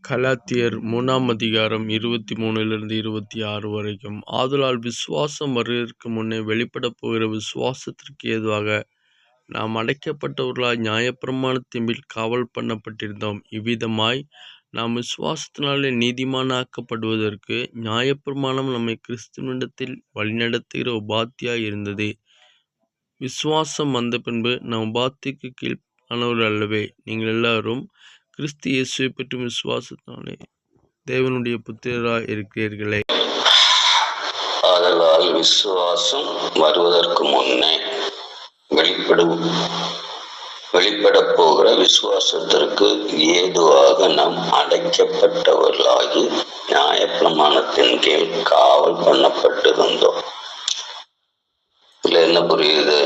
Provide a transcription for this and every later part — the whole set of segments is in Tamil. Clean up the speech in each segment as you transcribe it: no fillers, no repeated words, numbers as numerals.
கலாத்தியர் 3:23-26 வரைக்கும். ஆதலால் விசுவாசம் வருவதற்கு முன்னே வெளிப்படப் போகிற விசுவாசத்திற்கு ஏதுவாக நாம் அடைக்கப்பட்டவர்களாய் நியாயப்பிரமாணத்தின் மேல் காவல் பண்ணப்பட்டிருந்தோம். இவ்விதமாய் நாம் விசுவாசத்தினாலே நீதிமானாக்கப்படுவதற்கு நியாயப்பிரமாணம் நம்மை கிறிஸ்துவினிடத்தில் வழிநடத்துகிற உபாத்தியாய் இருந்தது. விசுவாசம் வந்த பின்பு நாம் உபாத்திக்கு கீழ்ப்பானவர்கள் அல்லவே. நீங்கள் எல்லாரும் கிறிஸ்து இயேசுவை பற்றும் விசுவாசத்தினாலே தேவனுடைய புத்திரராய் இருக்கிறீர்களே. ஆதலால் விசுவாசம் வருவதற்கு முன்னே வெளிப்படப் போகிற விசுவாசத்திற்கு ஏதுவாக நாம் அடைக்கப்பட்டவர்களாகி நியாயப்பிரமாணத்தின் கீழ் காவல் பண்ணப்பட்டிருந்தோம். இதுல என்ன புரியுது?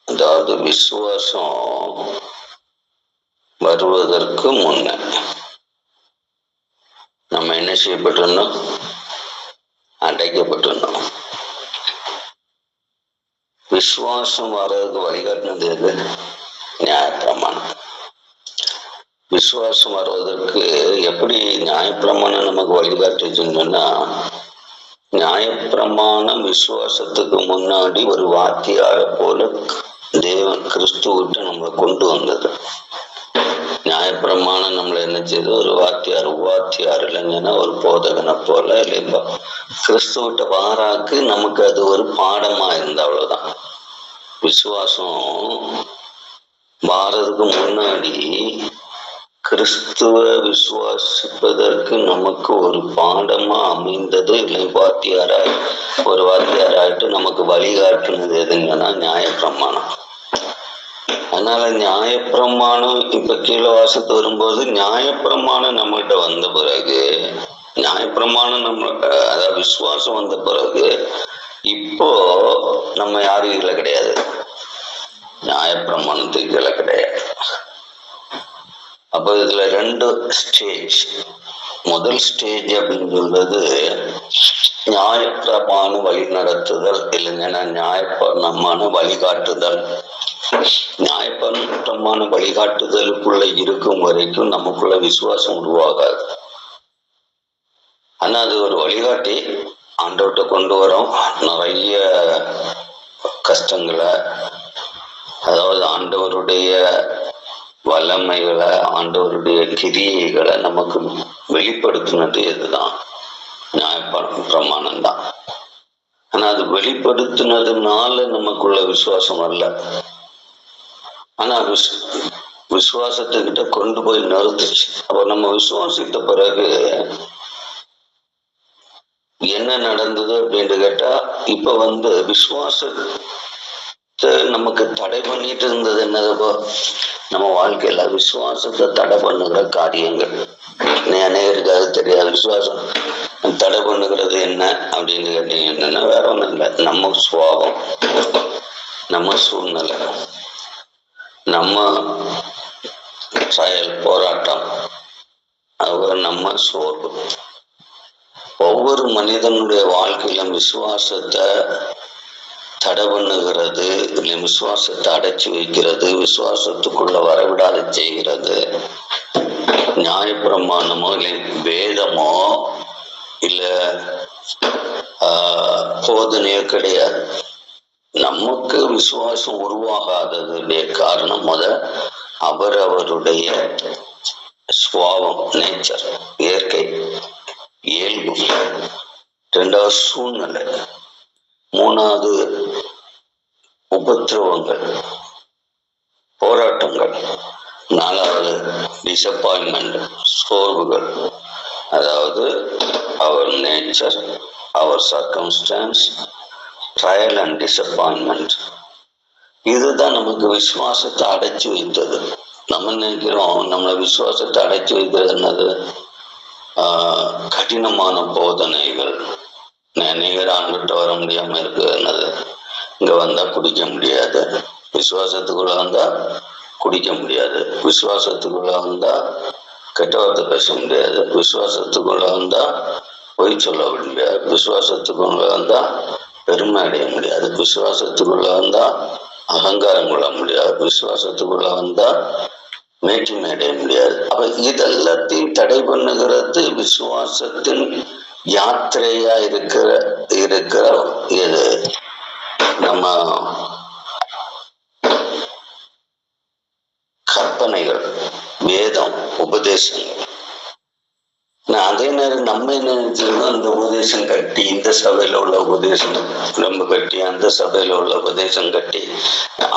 அதாவது விசுவாசம் வருவதற்கு முன்ன நம்ம என்ன செய்யப்பட்டிருந்தோம்? அடைக்கப்பட்டிருந்தோம். விசுவாசம் வர்றதுக்கு வழிகாட்டினது எது? நியாயப்பிரமாணம். விசுவாசம் வருவதற்கு எப்படி நியாயப்பிரமாணம் நமக்கு வழிகாட்டுச்சுன்னு சொன்னா, நியாயப்பிரமாணம் விசுவாசத்துக்கு முன்னாடி ஒரு வாத்தியார போல தேவன் கிறிஸ்துவிட்டு நம்மளை கொண்டு வந்தது. நியாயப்பிரமாணம் நம்மளை என்ன செய்யுது? ஒரு உபாத்தியார் இல்லைங்கன்னா ஒரு போதகனை போல இல்லைப்பா கிறிஸ்துவிட்ட வாராக்கு நமக்கு அது ஒரு பாடமா இருந்த அவ்வளவுதான். விசுவாசம் வாரதுக்கு முன்னாடி கிறிஸ்துவ விசுவாசிப்பதற்கு நமக்கு ஒரு பாடமா அமைந்தது. இல்லை ஒரு வாத்தியாராயிட்டு நமக்கு வழிகாட்டுனது எதுங்கன்னா நியாயப்பிரமாணம். அதனால நியாயப்பிரமாணம் இப்ப கீழே வாசத்து வரும்போது நியாயப்பிரமாணம் நம்மகிட்ட வந்த பிறகு, நியாயப்பிரமாணம் அதாவது விசுவாசம் வந்த பிறகு இப்போ நம்ம யாரும் கீழே கிடையாது, நியாயப்பிரமாணத்துக்கு கீழே கிடையாது. அப்ப இதுல 2 ஸ்டேஜ். முதல் ஸ்டேஜ் அப்படின்னு சொல்றது நியாயப்பிரமாண வழி நடத்துதல், இல்லைங்கன்னா நியாயப்பிரமாண வழிகாட்டுதல். நியாயப்பிரமாண வழிகாட்டுதலுக்குள்ள இருக்கும் வரைக்கும் நமக்குள்ள விசுவாசம் உருவாகாது. ஆனா அது ஒரு வழிகாட்டி ஆண்டவர்கிட்ட கொண்டு வரோம். நிறைய கஷ்டங்களை, அதாவது ஆண்டவருடைய வல்லமைகளை, ஆண்டவருடைய கிரியைகளை நமக்கு வெளிப்படுத்தினது எதுதான்? நியாயப்பிரமாணம் தான். ஆனா அது வெளிப்படுத்தினதுனால நமக்குள்ள விசுவாசம் வரல. ஆனா விசுவாசத்துக்கிட்ட கொண்டு போய் நிறுத்துச்சு. அப்ப நம்ம விசுவாசித்த பிறகு என்ன நடந்தது அப்படின்னு கேட்டா, இப்ப விசுவாசத்தை நமக்கு தடை பண்ணிட்டு இருந்தது என்னதுப்போ? நம்ம வாழ்க்கையில விசுவாசத்தை தடை பண்ணுகிற காரியங்கள் அநேகருக்காக தெரியாது. விசுவாசம் தடை பண்ணுகிறது என்ன அப்படின்னு கேட்டீங்கன்னா வேற ஒண்ணும் இல்லை. நம்ம சுவாபம், நம்ம சூழ்நிலை, நம்ம செயல் போராட்டம், அதுக்கப்புறம் நம்ம சோர்வு. ஒவ்வொரு மனிதனுடைய வாழ்க்கையிலும் விசுவாசத்தை தடை பண்ணுகிறது, இல்லை விசுவாசத்தை அடைச்சி வைக்கிறது, விசுவாசத்துக்குள்ள வரவிடாத செய்கிறது நியாயப்பிரமாணமோ இல்லை வேதமோ இல்ல போதனையோ கிடையாது. நமக்கு விசுவாசம் உருவாகாததுடைய காரணம் அவருடைய சுவாவம், நேச்சர், இயற்கை, இயல்பு. 2வது சூழ்நிலை. 3வது உபத்திரவங்கள், போராட்டங்கள். 4வது டிசப்பாயின்மெண்ட், சோர்வுகள். அதாவது அவர் நேச்சர், அவர் சர்க்கம்ஸ்டான்ஸ், ட்ரையல் அண்ட் டிசப்பாயின்மெண்ட். இதுதான் நமக்கு விசுவாசத்தை அடைச்சி வைத்தது. நம்ம நினைக்கிறோம் நம்மளை விசுவாசத்தை அடைச்சி வைக்கிறது என்னது? கடினமான போதனைகள். நேரம் ஆண்டுகிட்ட வர முடியாம இருக்குது என்னது? இங்க வந்தா குடிக்க முடியாது, விசுவாசத்துக்குள்ள வந்தா குடிக்க முடியாது, விசுவாசத்துக்குள்ள வந்தா கெட்ட வார்த்தை பேச முடியாது, விசுவாசத்துக்குள்ள வந்தா பொய் சொல்ல முடியாது, விசுவாசத்துக்குள்ள வந்தா பெருமை அடைய முடியாது, விசுவாசத்துக்குள்ள வந்தா அகங்காரம் கொள்ள முடியாது, விசுவாசத்துக்குள்ள வந்தா மேற்றுமை அடைய முடியாது. அப்ப இதெல்லாத்தையும் தடை பண்ணுகிறது விசுவாசத்தின் யாத்திரையா இருக்கிற இது நம்ம கற்பனைகள், வேதம், உபதேசங்கள். அதே நேரம் நம்ம என்ன நினைச்சிருந்தோம், அந்த உபதேசம் கட்டி இந்த சபையில உள்ள உபதேசம் ரொம்ப கட்டி, அந்த சபையில உள்ள உபதேசம் கட்டி,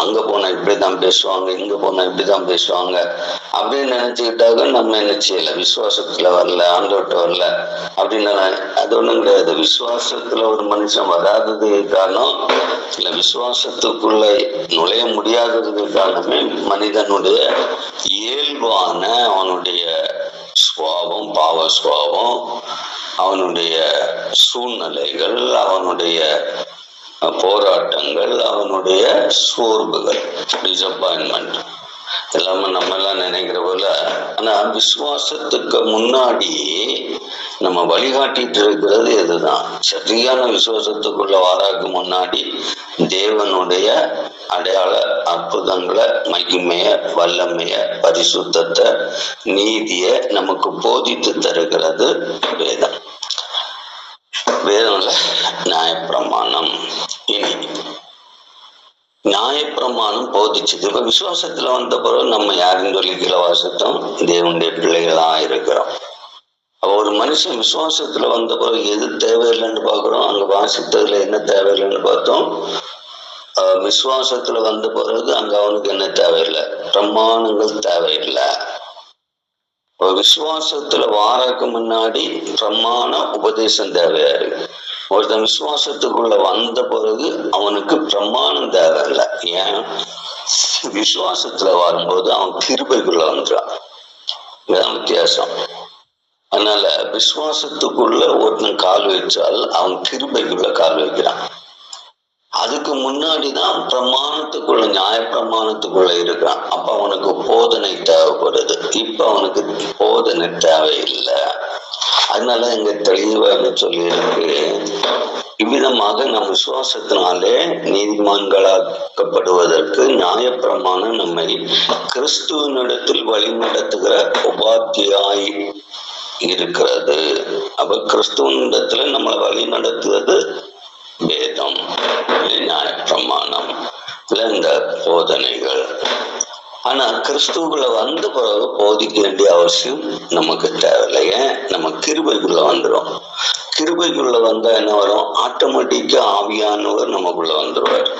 அங்க போனா இப்படிதான் பேசுவாங்க, இங்க போனா இப்படிதான் பேசுவாங்க அப்படின்னு நினைச்சுக்கிட்டாக நம்ம என்ன செய்யல, விசுவாசத்துல வரல, ஆண்டோட்ட வரல அப்படின்னு. அது ஒண்ணும் கிடையாது. விசுவாசத்துல ஒரு மனுஷன் வராதது காரணம் இல்ல, விசுவாசத்துக்குள்ள நுழைய முடியாததுக்கு காரணமே மனிதனுடைய இயல்பான அவனுடைய சுவாபம், பாவ சுவாபம், அவனுடைய சூழ்நிலைகள், அவனுடைய போராட்டங்கள், அவனுடைய சோர்வுகள், டிசப்பாயின்மெண்ட் எல்லாமே நம்ம எல்லாம் நினைக்கிற போல. ஆனா விசுவாசத்துக்கு முன்னாடி நம்ம வழிகாட்டிட்டு இருக்கிறது எதுதான், சரியான விசுவாசத்துக்குள்ள வாராக்கு முன்னாடி தேவனுடைய அடையாள அற்புதங்களை, மகிமைய, வல்லமைய, பரிசுத்தத்தை, நீதிய நமக்கு போதித்து தருகிறது வேதம். வேதம்ல நியாயப்பிரமாணம். இனி நியாயப்பிரமாணம் போதிச்சது. இப்ப விசுவாசத்துல வந்த பிறகு நம்ம யாருன்னு சொல்லி கீழே வாசித்தோம், தேவனுடைய பிள்ளைகளா இருக்கிறோம். ஒரு மனுஷன் விசுவாசத்துல வந்த பிறகு எது தேவையில்லைன்னு பாக்குறோம். அங்க வாசித்ததுல என்ன தேவையில்லைன்னு பார்த்தோம். விசுவாசத்துல வந்த பிறகு அங்க அவனுக்கு என்ன தேவையில்லை, பிரமாணங்கள் தேவையில்லை. விசுவாசத்துல வாரக்கு முன்னாடி பிரமாண உபதேசம் தேவையா இருக்கு. ஒருத்தன் விசுவாசத்துக்குள்ள வந்த பிறகு அவனுக்கு பிரமாணம் தேவையில்லை. ஏன்? விசுவாசத்துல வரும்போது அவன் கிருபைக்குள்ள வந்துறான். இதுதான் வித்தியாசம். அதனால விசுவாசத்துக்குள்ள ஒருத்தன் கால் வச்சால் அவன் கிருபைக்குள்ள கால் வைக்கிறான். அதுக்கு முன்னாடிதான் பிரமாணத்துக்குள்ள, நியாய பிரமாணத்துக்குள்ள இருக்கிறான். அப்ப அவனுக்கு போதனை தேவைப்படுது. இப்ப அவனுக்கு போதனை தேவையில்லை. அதனால இங்க தெளிவாக சொல்லியிருக்கு, இவ்விதமாக நம் விசுவாசத்தினாலே நீதிமான்களாக்கப்படுவதற்கு நியாயப்பிரமாணம் நம்மை கிறிஸ்துவனிடத்தில் வழிநடத்துகிற உபாத்தியாய் இருக்கிறது. அப்ப கிறிஸ்துவனிடத்துல நம்மளை வழி நடத்துவது வேதம், நியாயப்பிரமாணம், இந்த போதனைகள். ஆனா கிறிஸ்துவுக்குள்ள வந்த பிறகு போதிக்க வேண்டிய அவசியம் நமக்கு தேவையில்லை. ஏன்? நம்ம கிருபைக்குள்ள வந்துடும். கிருபைக்குள்ள வந்தா என்ன வரும்? ஆட்டோமேட்டிக்கா ஆவியானவர் நமக்குள்ள வந்துருவார்.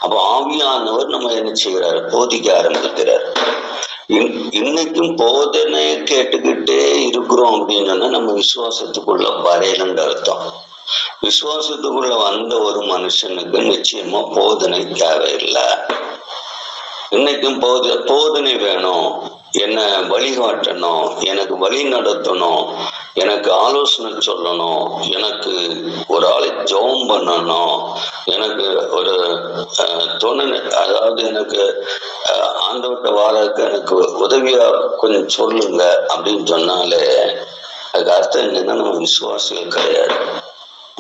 அப்ப ஆவியானவர் நம்ம என்ன செய்கிறார்? போதிக்க ஆரம்பிக்கிறார். இன்னைக்கும் போதனையை கேட்டுக்கிட்டே இருக்கிறோம் அப்படின்னா நம்ம விசுவாசத்துக்குள்ள வரையலன்னு அர்த்தம். விசுவாசத்துக்குள்ள வந்த ஒரு மனுஷனுக்கு நிச்சயமா போதனை தேவையில்லை. இன்னைக்கும் போதனை வேணும், என்ன வழிகாட்டணும், எனக்கு வழி நடத்தணும், எனக்கு ஆலோசனை சொல்லணும், எனக்கு ஒரு ஆளை ஜெபம் பண்ணணும், எனக்கு ஒரு துணை, அதாவது எனக்கு ஆண்டவர்கிட்ட வாரக்கு எனக்கு உதவியா கொஞ்சம் சொல்லுங்க அப்படின்னு சொன்னாலே அதுக்கு அர்த்தம் என்னன்னா நம்ம விசுவாசிகள் கிடையாது.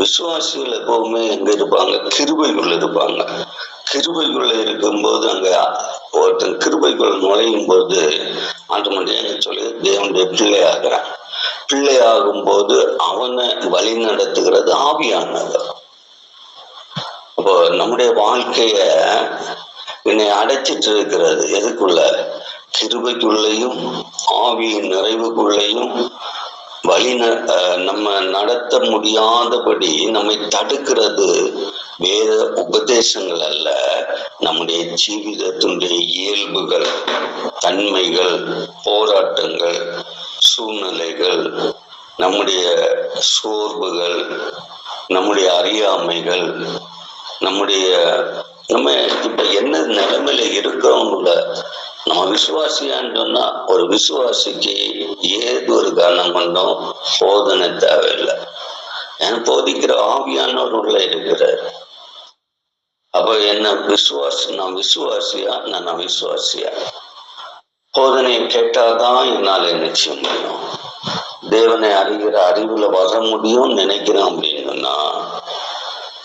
விசுவாசிகள் எப்பவுமே எங்க இருப்பாங்க? கிருபைக்குள்ள இருப்பாங்க. கிருபைக்குள்ள இருக்கும்போது அங்க ஒருத்தன் கிருபைக்குள்ள நுழையும் போது ஆட்டோமேட்டிக்கா சொல்லி தேவனுடைய பிள்ளையாகிறான். பிள்ளையாகும் போது அவனை வழி நடத்துகிறது ஆவியானவர். அப்போ நம்முடைய வாழ்க்கைய என்னை அடைச்சிட்டு இருக்கிறது எதுக்குள்ள? கிருபைக்குள்ளேயும் ஆவியின் நிறைவுக்குள்ளேயும் வழி நம்ம நடத்த முடியாதபடி நம்மை தடுக்கிறது வேத உபதேசங்கள் அல்ல, நம்முடைய ஜீவிதத்தினுடைய இயல்புகள், தன்மைகள், போராட்டங்கள், சூழ்நிலைகள், நம்முடைய சோர்வுகள், நம்முடைய அறியாமைகள், நம்ம இப்ப என்ன நிலைமையில இருக்கிறோம்ல. நம்ம விசுவாசியான்னு சொன்னா ஒரு விசுவாசிக்கு ஏது ஒரு காரணம் கொண்டோம் போதனை தேவையில்லை. ஏன்னா போதிக்கிற ஆவியானவர் உள்ள இருக்கிறார். அப்ப என்ன நான் விசுவாசியா? நான் விசுவாசியா? போதனையை கேட்டாதான் என்னால நிச்சயம் முடியும். தேவனை அறிகிற அறிவுல வர முடியும் நினைக்கிறோம் அப்படின்னா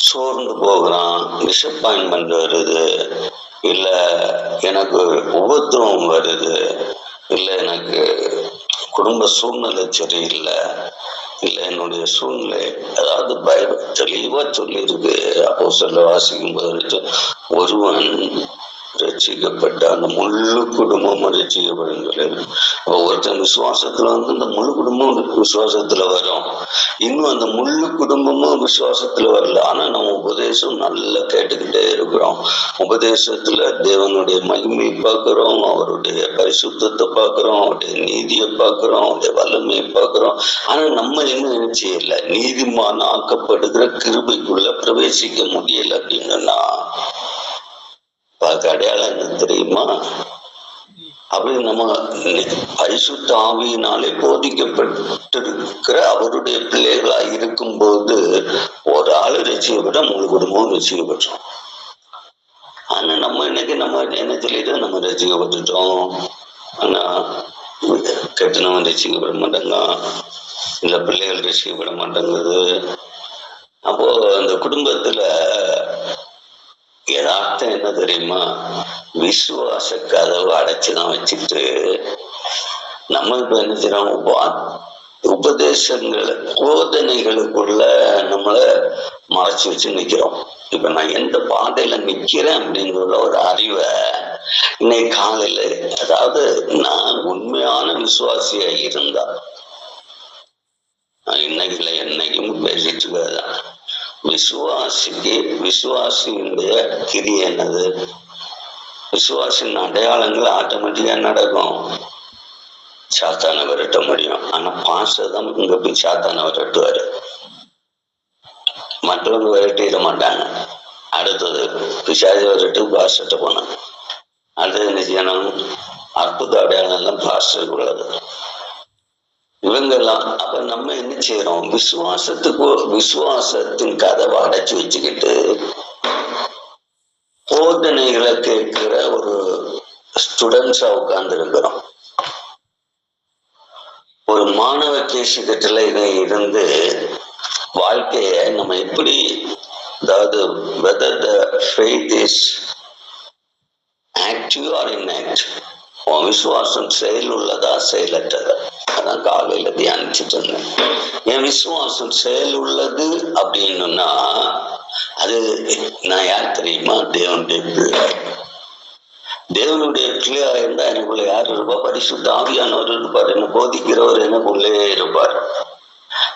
சோர்ந்து போகிறான், டிசப்பாயின்மெண்ட் வருது, இல்ல எனக்கு உபத்திரவம் வருது, இல்லை எனக்கு குடும்ப சூழ்நிலை சரியில்லை, இல்லை என்னுடைய சூழ்நிலை, அதாவது பைபிள் தெளிவா சொல்லியிருக்கு. அப்போஸ்தலர் வாசிக்கும் போது ஒருவன் ரட்சிக்கப்பட்ட அந்த முழு குடும்பமும் ரட்சிக்கப்படும் சொல்லியிருக்கு. ஒருத்தன் விசுவாசத்துல இந்த முழு குடும்பமும் விசுவாசத்துல வரும். இன்னும் அந்த முழு குடும்பமும் விசுவாசத்துல வரல. ஆனா நம்ம உபதேசம் நல்லா கேட்டுக்கிட்டே இருக்கிறோம். உபதேசத்துல தேவனுடைய மகிமையை பார்க்கிறோம், அவருடைய பரிசுத்தத்தை பார்க்கிறோம், அவருடைய நீதியை பார்க்கிறோம், அவருடைய வல்லமையை பார்க்கிறோம். ஆனா நம்ம என்ன செய்யல, நீதிமான் ஆக்கப்படுகிற கிருபைக்குள்ள பிரவேசிக்க முடியல. அப்படின்னா பார்க்க அடையாளம் என்ன தெரியுமா? அப்படி நம்ம பரிசுத்த ஆவியினாலே போதிக்கப்பட்டிருக்கிற அவருடைய பிள்ளைகளா இருக்கும் போது ஒரு ஆளு ரசிக்கப்பட்ட முழு குடும்பமும் ரசிக்கப்பட்டோம். ஆனா நம்ம இன்னைக்கு நம்ம என்ன சொல்லிட்டு நம்ம ரசிக்கப்பட்டுட்டோம். ஆனா கெட்டனவன் ரசிக்கப்பட மாட்டாங்க, இல்ல பிள்ளைகள் ரசிக்கப்பட மாட்டேங்குது. அப்போ அந்த குடும்பத்துல யதார்த்தம் என்ன தெரியுமா? விசுவாச கதவு அடைச்சுதான் வச்சுட்டு நம்ம இப்ப என்ன செய்யறோம், உபதேசங்களை போதனைகளுக்குள்ள நம்மள மறைச்சு வச்சு நிக்கிறோம். இப்ப நான் எந்த பாதையில நிக்கிறேன் அப்படிங்கிற ஒரு அறிவை இன்னைக்கு காலையில, அதாவது நான் உண்மையான விசுவாசியா இருந்தா, இன்னைக்கு இல்லை என்னைக்கும் பேசிட்டு இருக்கதான், விசுவாசியுடைய கிரி என்னது? விசுவாசின் அடையாளங்கள் ஆட்டோமேட்டிக்கா நடக்கும். சாத்தானை விரட்ட முடியும். ஆனா பாசம் இங்க போய் சாத்தானை விரட்டுவாரு, மற்றவங்க விரட்டிட மாட்டாங்க. அடுத்தது பிசாசை விரட்டு பாஸ்டர்ட்ட போனாங்க. அடுத்தது என்ன செய்யணும்? அற்புத அடையாளம் எல்லாம் பாஸ்டருக்கு உள்ளது. இவங்கெல்லாம் அப்ப நம்ம என்ன செய்யறோம்? விசுவாசத்தின் கதவை அடைச்சு வச்சுக்கிட்டு போதனைகளை கேட்கிற ஒரு ஸ்டூடெண்ட்ஸா உட்கார்ந்து இருக்கிறோம். ஒரு மாணவ கேசுகட்டில இருந்து வாழ்க்கைய நம்ம எப்படி, அதாவது whether the faith is active or inactive, விசுவாசம் செயல் உள்ளதா செயலற்றதா, அதான் காலையில தியானிச்சுட்டு இருந்தேன். என் விசுவாசம் செயல் உள்ளது அப்படின்னா அது நான் யார் தெரியுமா? தேவனுடைய பிள்ளை. தேவனுடைய பிள்ளையா இருந்தா எனக்குள்ள யார் இருப்பா? பரிசுத்த ஆவியானவர் இருப்பார், என்ன போதிக்கிறவர் எனக்குள்ளே இருப்பார்.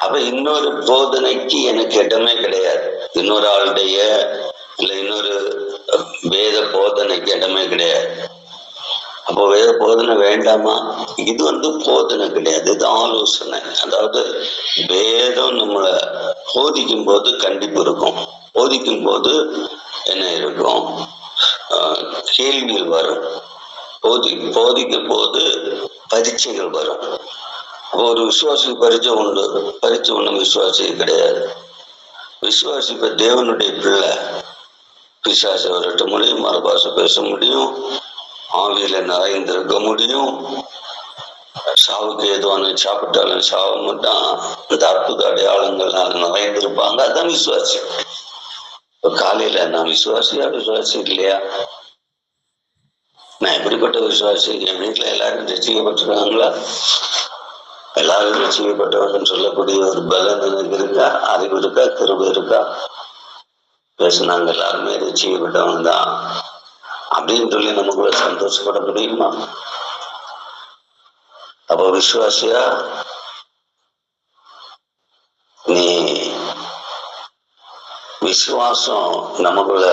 அப்ப இன்னொரு போதனைக்கு எனக்கு இடமே கிடையாது. இன்னொரு ஆளுடைய இல்ல இன்னொரு வேத போதனைக்கு இடமே கிடையாது. அப்போ வேத போதனை வேண்டாமா? இது போதனை கிடையாது, இது ஆலோசனை. அதாவது வேதம் நம்மளை போதிக்கும் போது கண்டிப்பு இருக்கும், போதிக்கும் போது என்ன இருக்கும்? கேள்விகள் வரும், போதிக்கும் போது பரீட்சைகள் வரும். ஒரு விசுவாசி பரீட்சை உண்டு, பரீட்சை ஒண்ணும் விசுவாசி கிடையாது. விசுவாசி இப்ப தேவனுடைய பிள்ளை. பிசாசை விரட்ட முடியும், மறுபாசை பேச முடியும், ஆவியில நிறைந்திருக்க முடியும், சாவுக்கு ஏதுவான சாப்பிட்டாலும் சாவ மாட்டான். இந்த அற்புத அடையாளங்கள் நிறைந்திருப்பாங்க. அதான் விசுவாசி. இப்ப காலையில நான் விசுவாசி இல்லையா? நான் எப்படிப்பட்ட விசுவாசி? என் வீட்டுல எல்லாரும் ரசிக்கப்பட்டிருக்காங்களா? எல்லாரும் ரசிக்கப்பட்டவர்கள் சொல்லக்கூடிய ஒரு பலன் எனக்கு இருக்கா? அறிவு இருக்கா? கிருபை இருக்கா? பேசினாங்க எல்லாருமே ரசிக்கப்பட்டவங்க தான் அப்படின்னு சொல்லி நமக்குள்ள சந்தோஷப்பட முடியுமா? அப்போ விசுவாசியா நீ விசுவாசம் நமக்குள்ள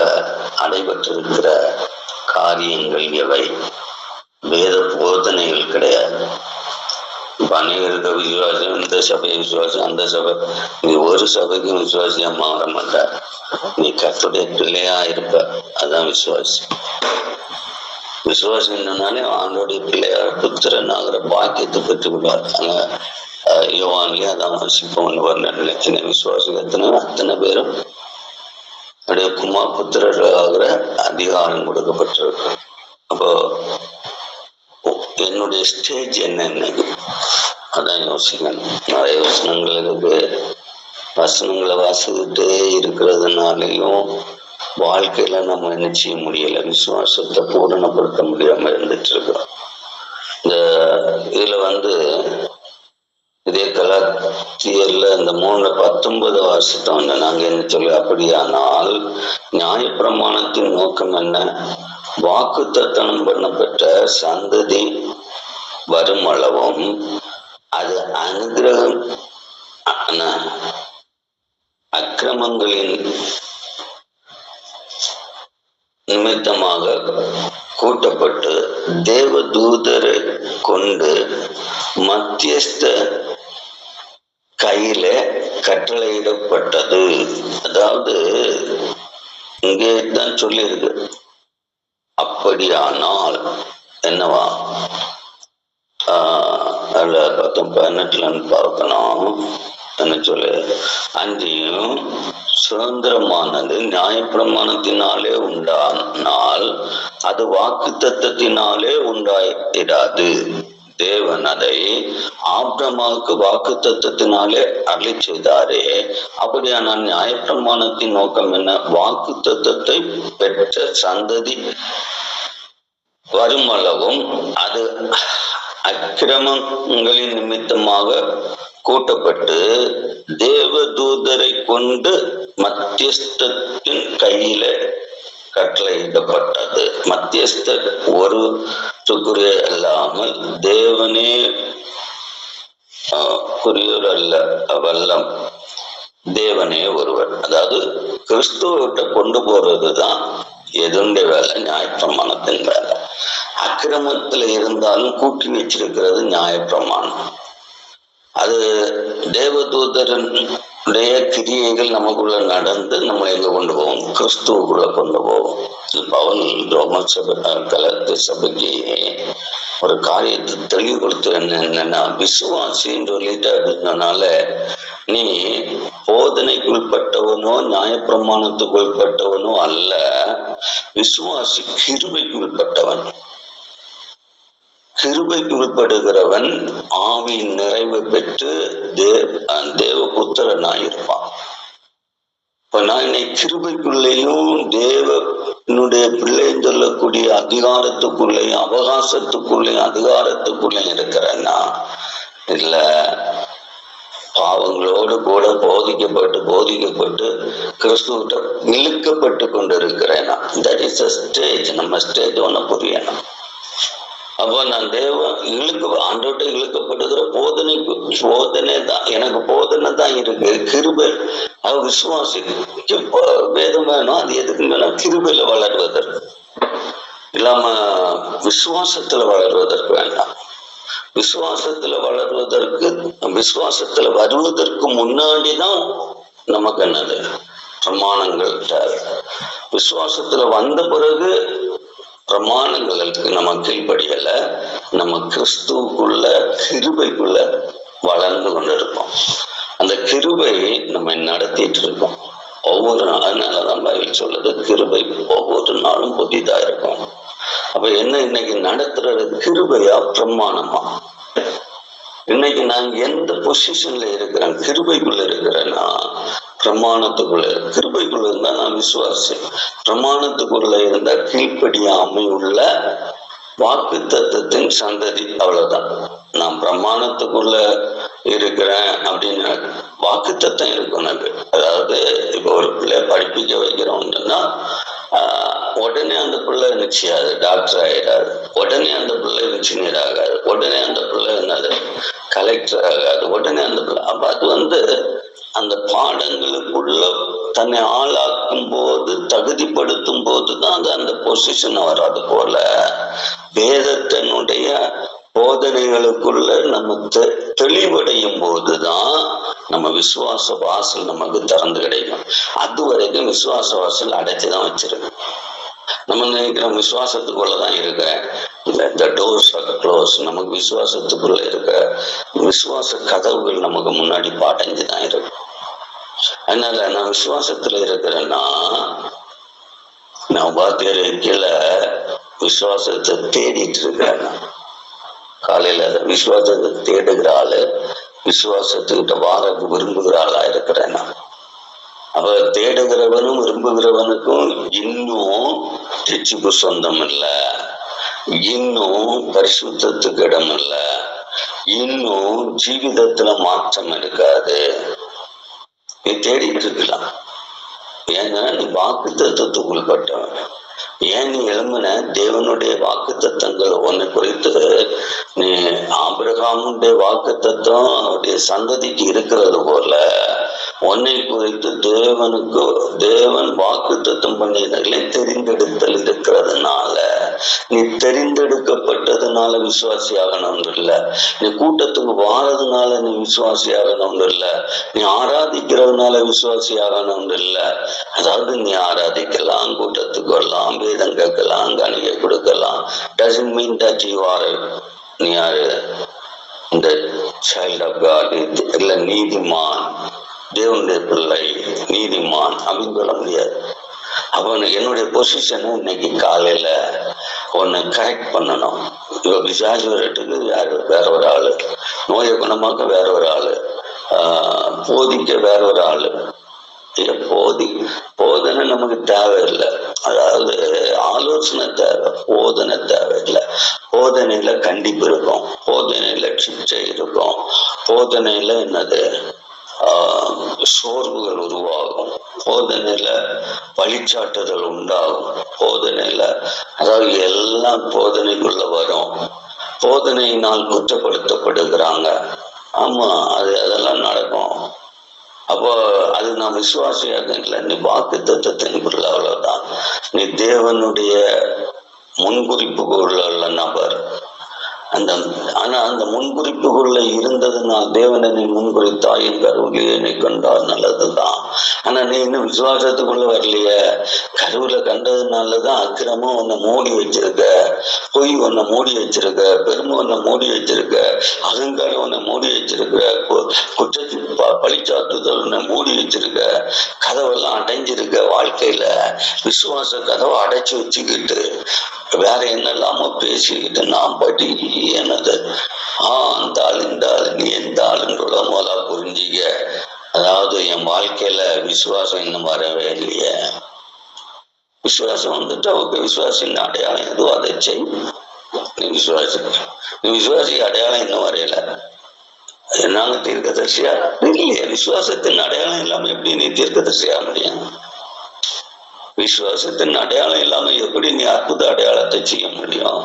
அடைபட்டிருக்கிற காரியங்கள் எவை? வேத போதனைகள் கிடையாது. அநேகருக்கு விசுவாசம், இந்த சபை விசுவாசம், அந்த சபை, நீ ஒரு சபைக்கும் விசுவாசியா மாற மாட்ட. நீ கர்த்தருடைய பிள்ளையா இருப்ப, அதான் விசுவாசி. விசுவாசம் என்னன்னாலே ஆண்டோடைய பிள்ளையார் புத்திரன் ஆகிற பாக்கியத்தை பெற்றுக் கொள்வார். அங்க யோவான்லயே அதான் வாசிப்போம். எத்தனை விசுவாசிகள் அத்தனை பேரும் அப்படியே குமார் புத்திரர் ஆகிற அதிகாரம் கொடுக்கப்பட்டிருக்கு. அப்போ என்னுடைய ஸ்டேஜ் என்ன? அதான் யோசிக்கணும். நிறைய வசனங்கள் இருக்கு. வசனங்களை வாசிக்கிட்டே இருக்கிறதுனாலையும் வாழ்க்கையில நம்ம என்ன செய்ய முடியல, விசுவாசத்தை பூரணப்படுத்த முடியாம இருந்துட்டு இருக்கிறோம். இந்த இதுல இதே கலாத்தியர்ல இந்த 3:19 வாசித்தோம். நாங்க என்ன சொல்லி, அப்படியானால் நியாயப்பிரமாணத்தின் நோக்கம் என்ன? வாக்கு தத்தனம் பண்ணப்பட்ட சந்ததி வரும் அளவும் அது அனுகிரகம் அக்கிரமங்களின் நிமித்தமாக கூட்டப்பட்டு தேவ தூதரை கொண்டு மத்தியஸ்த கையில கட்டளையிடப்பட்டது. அதாவது இங்கே தான் சொல்லியிருக்கு, அப்படியானால் என்னவா? 18 பார்க்கணும். என்ன சொல்லு, அன்றியும் சுதந்திரமானது நியாயப்பிரமாணத்தினாலே உண்டானால் அது வாக்கு தத்தத்தினாலே உண்டாயிடாது. தேவன் அதை ஆபிரகாமுக்கு வாக்கு தத்தத்தினாலே அருளி செய்தாரே. அப்படியானால் நியாயப்பிரமாணத்தின் நோக்கம் என்ன? வாக்கு தத்தத்தை பெற்ற சந்ததி வருமளவும் அது அக்கிரமங்களின் நிமித்தமாக கூட்டப்பட்டு தேவ தூதரை கொண்டு மத்தியஸ்தத்தின் கையில கட்டளையிடப்பட்டது. மத்தியஸ்தர் ஒரு குறிய அல்லாமல் தேவனே குறியோர் அல்ல, வல்லம் தேவனே ஒருவர். அதாவது கிறிஸ்துவ கொண்டு போறதுதான் எதுடைய வேலை? நியாயப்பிரமாணத்தின் வேலை. அக்கிரமத்துல இருந்தாலும் கூட்டி வச்சிருக்கிறது நியாயப்பிரமாணம். அது தேவதூதருடைய கிரியைகள் நமக்குள்ள நடந்து நம்ம எங்க கொண்டு போவோம்? கிறிஸ்துவுக்குள்ள கொண்டு போவோம். பவுல் ரோமன் சபை கலாத்திய சபைக்கு ஒரு காரியத்தை தெளிவுபடுத்த என்னன்னா, விசுவாசின்னு சொல்லிட்டு அப்படின்றனால நீ போதனைக்குள்பட்டவனோ நியாயப்பிரமாணத்துக்குள்பட்டவனோ அல்ல, விசுவாசி கிருபைக்குள்பட்டவன். கிருபைக்கு உட்படுகிறவன் ஆவியின் நிறைவு பெற்று தேவ புத்திரனாயிருப்பான். இப்ப நான் இன்னைக்கு கிருபைக்குள்ளேயும் தேவனுடைய பிள்ளைன்னு சொல்லக்கூடிய அதிகாரத்துக்குள்ளேயும் அவகாசத்துக்குள்ளேயும் அதிகாரத்துக்குள்ளேயும் இருக்கிறேன்னா இல்ல பாவங்களோடு கூட போதிக்கப்பட்டு கிறிஸ்துவிட்ட இழுக்கப்பட்டு கொண்டு இருக்கிறேன்னா, தட் இஸ் அ ஸ்டேஜ். நம்ம ஸ்டேஜ் ஒண்ணு புரியணும். அப்ப நான் ஆண்டோட்ட இழுக்கப்படுகிற போதனை தான், எனக்கு போதனை தான் இருக்கு. கிருபை அவ விசுவாசி வேதம் வேணும். அது எதுக்கு வேணும்? கிருபையில வளர்வதற்கு இல்லாம விசுவாசத்துல வளர்வதற்கு வேண்டாம். விசுவாசத்துல வளர்வதற்கு, விசுவாசத்துல வருவதற்கு முன்னாடிதான் நமக்கு என்னது? பிரமாணங்கள் தேவை. விசுவாசத்துல வந்த பிறகு பிரமாணங்களுக்கு நம்ம கீழ்படியல, நம்ம கிறிஸ்துவுக்குள்ள கிருபைக்குள்ள வளர்ந்து கொண்டு இருக்கோம். அந்த கிருபை நம்ம நடத்திட்டு இருக்கோம் ஒவ்வொரு நாளும். அதனாலதான் பைபிள் சொல்லுது, கிருபை ஒவ்வொரு நாளும் புதிதா இருக்கும். அப்ப என்ன இன்னைக்கு நடத்துறது? கிருபையா பிரமாணமா? இன்னைக்கு நான் எந்த பொசிஷன்ல இருக்கிறேன்? கிருபைக்குள்ள இருக்கிறேன்னா பிரமாணத்துக்குள்ள, கிருபைக்குள்ள இருந்தா நான் விசுவாசி, பிரமாணத்துக்குள்ள இருந்தா கீழ்ப்படியாமை உள்ள வாக்கு தத்தத்தின் சந்ததி. அவ்வளவுதான். நான் பிரமாணத்துக்குள்ள இருக்கிறேன் அப்படின்னு வாக்கு தத்தம் இருக்கும் எனக்கு. அதாவது இப்ப ஒரு பிள்ளை படிப்பிக்க வைக்கிறோம்னு சொன்னா உடனே அந்த பிள்ளை நிச்சயாது டாக்டர் ஆயிடாது, உடனே அந்த பிள்ளை இன்ஜினியர் ஆகாது, உடனே அந்த பிள்ளை என்னது கலெக்டர் ஆகாது, உடனே அந்த பிள்ளை. அப்ப அது அந்த பாடங்களுக்குள்ள தன்னை ஆளாக்கும் போது, தகுதிப்படுத்தும் போதுதான் அது அந்த பொசிஷன் வராது. போல வேதத்தினுடைய போதனைகளுக்குள்ள நம்ம தெளிவடையும் போதுதான் நம்ம விசுவாச வாசல் நமக்கு திறந்து கிடைக்கும். அது வரைக்கும் விசுவாச வாசல் அடைச்சுதான் வச்சிருக்கு. நம்ம நினைக்கிறோம் விசுவாசத்துக்குள்ளதான் இருக்க, the doors are closed. நமக்கு விசுவாசத்துக்குள்ள இருக்க விசுவாச கதவுகள் நமக்கு முன்னாடி பாட்டஞ்சுதான் இருக்கு. அதனால நான் விசுவாசத்துல இருக்கிறேன்னா, நான் வாத்தியார் கீழே விசுவாசத்தை தேடிட்டு இருக்கிறேன். காலையில விசுவாசத்தை தேடுகிற ஆளு, விசுவாசத்துக்கிட்ட வார விரும்புகிற ஆளா இருக்கிறேன். அவ தேடுகிறவனும் விரும்புகிறவனுக்கும் இன்னும் ரட்சிப்பு சொந்தம் இல்லை. இன்னும் பரிசுத்தத்துக்கு இடம் இல்ல, இன்னும் ஜீவிதத்துல மாற்றம் இருக்காது. நீ தேடிட்டு இருக்கலாம். ஏன்னா நீ வாக்கு தத்துவத்துக்குள் பட்டவன். ஏன் நீ எழும்பின? தேவனுடைய வாக்கு தத்தங்கள் உன்னை குறித்து நீ ஆபிரகாமுடைய வாக்கு தத்துவம் அவருடைய சந்ததிக்கு இருக்கிறது போல உன்னை குறித்து தேவன் வாக்கு தத்துவம் பண்ணியதை தெரிந்தெடுத்தல் இருக்கிறதுனால நீ தெரிந்தெடுக்கப்பட்டதுனால விசுவாசி ஆகணும் இல்ல, நீ கூட்டத்துக்கு வாரதுனால நீ விசுவாசி ஆகணும் இல்ல, நீ ஆராதிக்கிறதுனால விசுவாசி ஆகணும் இல்ல. அதாவது நீ ஆராதிக்கலாம், கூட்டத்துக்கு வரலாம், வேதம் கேட்கலாம், காணிக்கை கொடுக்கலாம். doesn't mean that you are நீ யாரு இந்த child of God இல்ல நீதிமான், தேவனுடைய பிள்ளை, நீதிமான் அப்படின்னு சொல்ல முடியாது. அவனு என்னுடைய பொசிஷனை இன்னைக்கு காலையில ஒன்னு கரெக்ட் பண்ணணும். இப்ப பிசாசு வரட்டுக்கு யாரு வேற ஒரு ஆளு, நோயை குணமாக்க வேற ஒரு ஆளு, போதிக்க வேற ஒரு ஆளு. போதனை நமக்கு தேவையில்லை, அதாவது ஆலோசனை தேவை, போதனை தேவையில்லை. போதனையில கண்டிப்பு இருக்கும், போதனையில சிக்ஷை இருக்கும், போதனையில என்னது சோர்வுகள் உருவாகும், போதனையில வழிகாட்டுதல் உண்டாகும், போதனையில அதாவது எல்லாம் போதனைக்குள்ள வரும். போதனையினால் குற்றப்படுத்தப்படுகிறாங்க. ஆமா, அதெல்லாம் நடக்கும். அப்போ அது நான் விசுவாசியாக இல்லை, நீ வாக்கு தத்துவத்தின் அவ்வளவுதான். நீ தேவனுடைய முன்குறிப்புக்குள்ள உள்ள நபர். ஆனா அந்த முன்குறிப்புக்குள்ள இருந்ததுனால் தேவனை நீ முன்குறித்தாய், என் கருவிலேயே என்னை கண்டார், நல்லதுதான். ஆனா நீ இன்னும் விசுவாசத்துக்குள்ள வரலையே. கருவில கண்டதுனாலதான் அக்கிரமம் உன்னை மூடி வச்சிருக்க, பொய் உன்னை மூடி வச்சிருக்க, பெருமை உன்னை மூடி வச்சிருக்க, அகங்காரம் உன்னை மூடி வச்சிருக்க, குற்றச்சி பழிச்சாட்டுதல் உன்னை மூடி வச்சிருக்க, கதவெல்லாம் அடைஞ்சிருக்க. வாழ்க்கையில விசுவாச கதவை அடைச்சு வச்சுக்கிட்டு வேற என்னெல்லாமோ பேசிக்கிட்டு நான் படி என்னது அந்த ஆள் இந்த ஆள் நீ எந்த ஆளுன்றத முதலா புரிஞ்சிக்க. அதாவது என் வாழ்க்கையில விசுவாசம் இன்னும் வரவே இல்லையே. விசுவாசம் வந்துட்டு அவங்க விசுவாசின் அடையாளம் எதுவும் அதை செய். நீ விசுவாசி அடையாளம் இன்னும் வரையல, என்னால தீர்க்கதரிசியா இல்லையே. விசுவாசத்தின் அடையாளம் இல்லாம எப்படி நீ தீர்க்கதரிசியா முடியும்? விசுவாசத்தின் அடையாளம் இல்லாம எப்படி நீ அற்புத அடையாளத்தை செய்ய முடியும்?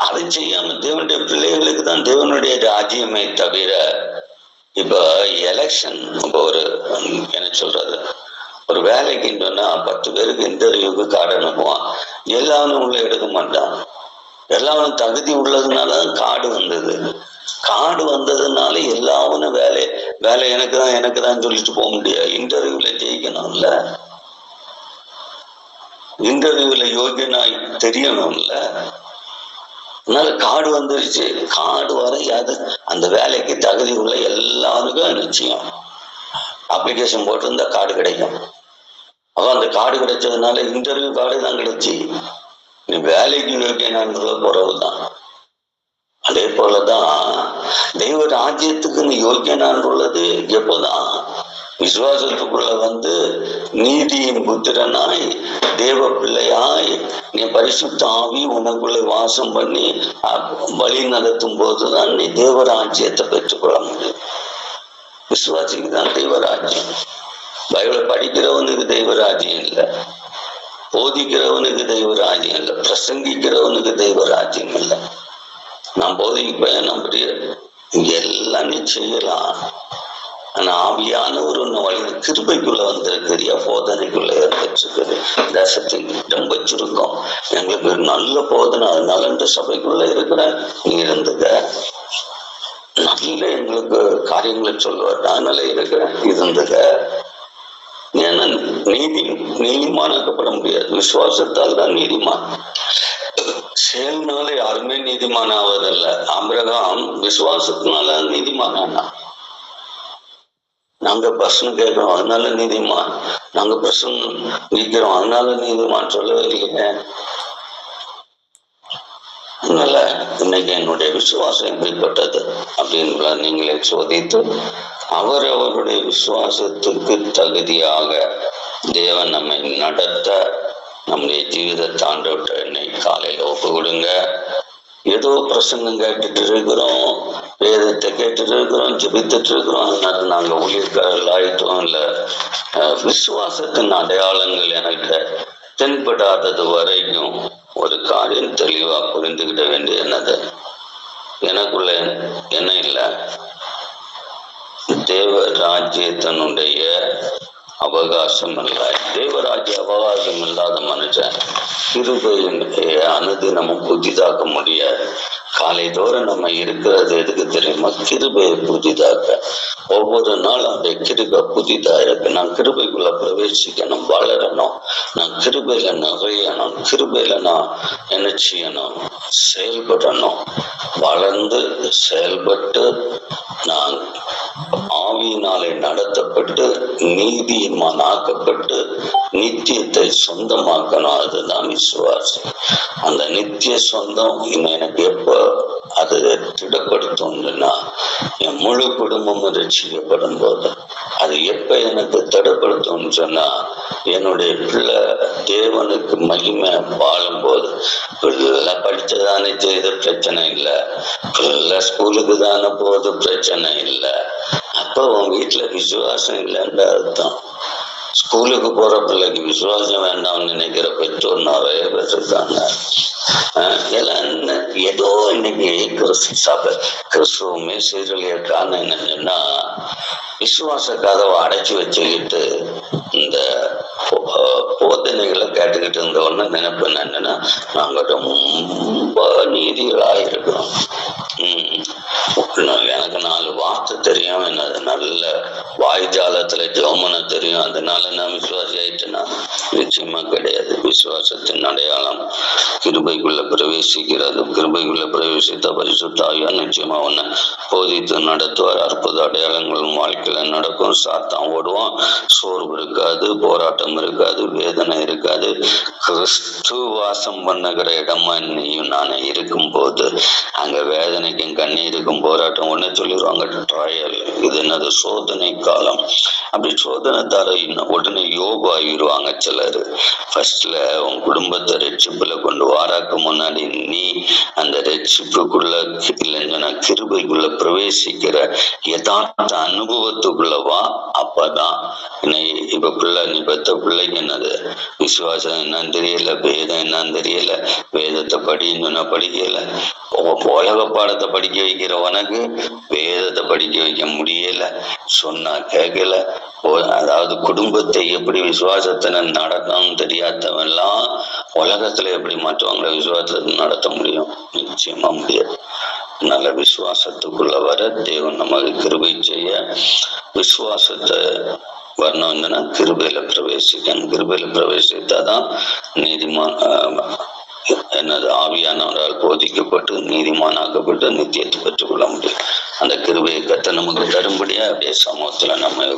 அதை செய்யாம தேவனுடைய பிள்ளைகளுக்கு தான் தேவனுடைய ராஜ்யமே தவிர. இப்ப எலெக்ஷன், இப்ப ஒரு என்ன சொல்றது, ஒரு வேலைக்கு 10 பேருக்கு இன்டர்வியூக்கு கார்டு அனுப்புவான். எல்லாரும் உள்ள எடுக்க மாட்டான். எல்லாரும் தகுதி உள்ளதுனால கார்டு வந்தது. கார்டு வந்ததுனால எல்லாவனும் வேலை எனக்கு தான் சொல்லிட்டு போக முடியாது. இன்டர்வியூல ஜெயிக்கணும்ல, இன்டர்வியூல யோகியனாய் தெரியணும்ல. அதனால கார்டு வந்துருச்சு. கார்டு வரையாது அந்த வேலைக்கு தகுதி உள்ள எல்லாருக்கும் நிச்சயம் அப்ளிகேஷன் போட்டிருந்தா கார்டு கிடைக்கும். அவன் அந்த கார்டு கிடைச்சதுனால இன்டர்வியூ கார்டு தான் கிடைச்சி. நீ வேலைக்கு யோகியனான்றத குறவுதான். அதே போலதான் தெய்வ ராஜ்யத்துக்கு நீ யோகியனான் உள்ளது எப்போதான் விசுவாசத்துக்குள்ள வந்து நீதியின் புத்திரனாய் தேவ பிள்ளையாய் நீ பரிசுத்த ஆவி உனக்குள்ள வாசம் பண்ணி வழி நடத்தும் போதுதான் நீ தேவராஜ்யத்தை பெற்றுக்கொள்ள முடியும். விசுவாசிக்கு தான் தெய்வராஜ்யம். பைபிளை படிக்கிறவனுக்கு தெய்வராஜ்யம் இல்லை, போதிக்கிறவனுக்கு தெய்வராஜ்யம் இல்லை, பிரசங்கிக்கிறவனுக்கு தெய்வராஜ்யம் இல்லை. நான் போதிப்பேன், நம்புறிய இங்க எல்லாம் நீ செய்யலாம். ஆனா ஆவியானவர் ஒண்ணு வழி கிருபைக்குள்ள வந்திருக்கிறியா, போதனைக்குள்ள இருந்துட்டு தேசத்தின் ரொம்ப சுருக்கம். எங்களுக்கு நல்ல போதனை, அதனால இந்த சபைக்குள்ள இருக்கிற நீ இருந்துக்க. நல்ல எங்களுக்கு காரியங்களை சொல்லுவார், அதனால இருக்கிறேன் இருந்துக்க. ஏன்னா நீதிமானாக்கப்பட முடியாது, விசுவாசத்தால் தான் நீதிமான். செயல்னால யாருமே நீதிமான ஆவதில்லை. ஆபிரகாம் விசுவாசத்தினால நீதிமானா. நாங்க பிரச்சனை கேட்கிறோம் அதனால நீதிமான், நாங்க பிரச்சனை விற்கிறோம் அதனால நீதிமான் சொல்லவே இல்லையே. அதனால இன்னைக்கு என்னுடைய விசுவாசம் எப்படிப்பட்டது அப்படின்னு நீங்களே சோதித்து அவருடைய விசுவாசத்துக்கு தகுதியாக தேவன் நம்மை நடத்த நம்முடைய ஜீவிதத்தை ஆண்டவர்கிட்ட இன்னைக்கு காலையில ஒப்பு கொடுங்க. ஏதோ பிரசங்கம் கேட்டுட்டு இருக்கிறோம், வேதத்தை கேட்டுட்டு இருக்கிறோம், ஜெபித்துட்டு இருக்கிறோம், அதனால நாங்க ஊழியர்கள் ஆயிட்டோம். இல்ல, விசுவாசத்தின் அடையாளங்கள் எனக்கு தென்படாதது வரைக்கும் ஒரு காரியம் தெளிவா புரிந்துகிட வேண்டிய என்னது, எனக்குள்ள என்ன இல்லை, தேவ ராஜ்யத்தினுடைய அவகாசம் இல்லை. தேவராஜ்ய அவகாசம் இல்லாத மனுஷன் கிருபையின் அனுதினமும் புதிதாக்க முடியாது. காலை தோறும் நம்ம இருக்கிறது எதுக்கு தெரியுமா? கிருபையை புதிதாக்க. ஒவ்வொரு நாளும் அந்த கிருபை புதிதா இருக்கு. நான் கிருபைக்குள்ள பிரவேசிக்கணும், வளரணும், நான் கிருபையில நிறையணும், கிருபையில நான் என்ன செய்யணும், செயல்படணும். வளர்ந்து செயல்பட்டு நான் ஆவியினாலே நடத்தப்பட்டு நீதிமான் ஆக்கப்பட்டு நித்தியத்தை சொந்தமாக்கணும். அதுதான் விசுவாசம். அந்த நித்திய சொந்தம் இன்னும் எனக்கு எப்ப அது திடப்படுத்தும்னா, என் முழு குடும்பம் ரட்சிக்கப்படும் போது. அது எப்ப எனக்கு திடப்படுத்தும் சொன்னா, என்னுடைய பிள்ளை தேவனுக்கு மகிமை வாழும் போது. பிள்ளை படிச்சதானே செய்த பிரச்சனை இல்லை, பிள்ளை ஸ்கூலுக்கு தானே போது பிரச்சனை இல்லை. அப்ப உன் வீட்டுல விசுவாசம் இல்லைன்ற அர்த்தம். ஸ்கூலுக்கு போற பிள்ளைக்கு விசுவாசம் வேண்டாம்னு நினைக்கிற பெற்றோர் நிறைய பேர் இருக்காங்க. ஏதோ இன்னைக்கு கிறிஸ்துவமே சீரழிய காரணம் என்னன்னா, விசுவாச கதவை அடைச்சி வச்சுக்கிட்டு இந்த போதனைகளை கேட்டுக்கிட்டு இருந்த உடனே நினைப்பு என்னன்னா, நாங்க ரொம்ப நீதிகளாயிருக்கிறோம். எனக்கு 4 வார்த்தை தெரியும், என்னது நல்ல வாய்ஜாலத்துல ஜோமன தெரியும், அதனால நான் விசுவாசி ஆயிட்டேன்னா நிச்சயமா கிடையாது. விசுவாசத்தின் அடையாளம் கிருபைக்குள்ள பிரவேசிக்கிறது. கிருபைக்குள்ள பிரவேசித்த பரிசுத்த ஆவியா நிச்சயமா உன்னை போதித்து நடத்துவார். அற்புத அடையாளங்களும் வாழ்க்கையில நடக்கும். சாத்தான் ஓடுவான். சோர்வு இருக்காது, போராட்டம் இருக்காது, வேதனை இருக்காது. கிறிஸ்து வாசம் பண்ணுகிற இடமா நீயும் நானே இருக்கும் போது அங்க வேதனைக்கும் கண்ணீருக்கும் போராட்டம் உடனே சொல்லிடுவாங்க ட்ரையல். இது என்னது, சோதனை காலம். அப்படி சோதனை தர உடனே யோபு ஆகிடுவாங்க சிலர். ஃபர்ஸ்ட்ல உன் குடும்பத்தை ரட்சிப்புல கொண்டு வாராக்கு முன்னாடி நீ அந்த ரட்சிப்புக்குள்ள இல்லைன்னா கிருபைக்குள்ள பிரவேசிக்கிற யதார்த்த அனுபவத்துக்குள்ளவா. அப்பதான் இப்ப பிள்ளை, நீ பெத்த பிள்ளைக்கு என்னது விசுவாசம் என்னன்னு தெரியல, வேதம் என்னன்னு தெரியல, வேதத்தை படின்னு படிக்கல. உலக பாடத்தை படிக்க வைக்கிற உனக்கு வேதத்தை படிக்க வைக்க முடியல, சொன்னா கேட்கல. அதாவது குடும்பத்தை எப்படி விசுவாசத்துல நடத்தணும்னு தெரியாதவெல்லாம் உலகத்துல எப்படி மற்றவங்களை விசுவாசத்தை நடத்த முடியும்? நிச்சயமா முடியாது. நல்ல விசுவாசத்துக்குள்ள வர தேவன் நமக்கு கிருபை செய்ய, விசுவாசத்தை வரணும்னா கிருபையில பிரவேசிக்கணும். கிருபையில பிரவேசித்தாதான் நீதிமான் என்னது ஆவியானவரால் போதிக்கப்பட்டு நீதிமானாக்கப்பட்டு நித்தியத்தை பெற்றுக்கொள்ள முடியும். அந்த கிருபையை கத்த நமக்கு தரும்படியா அப்படியே சமூகத்துல நம்ம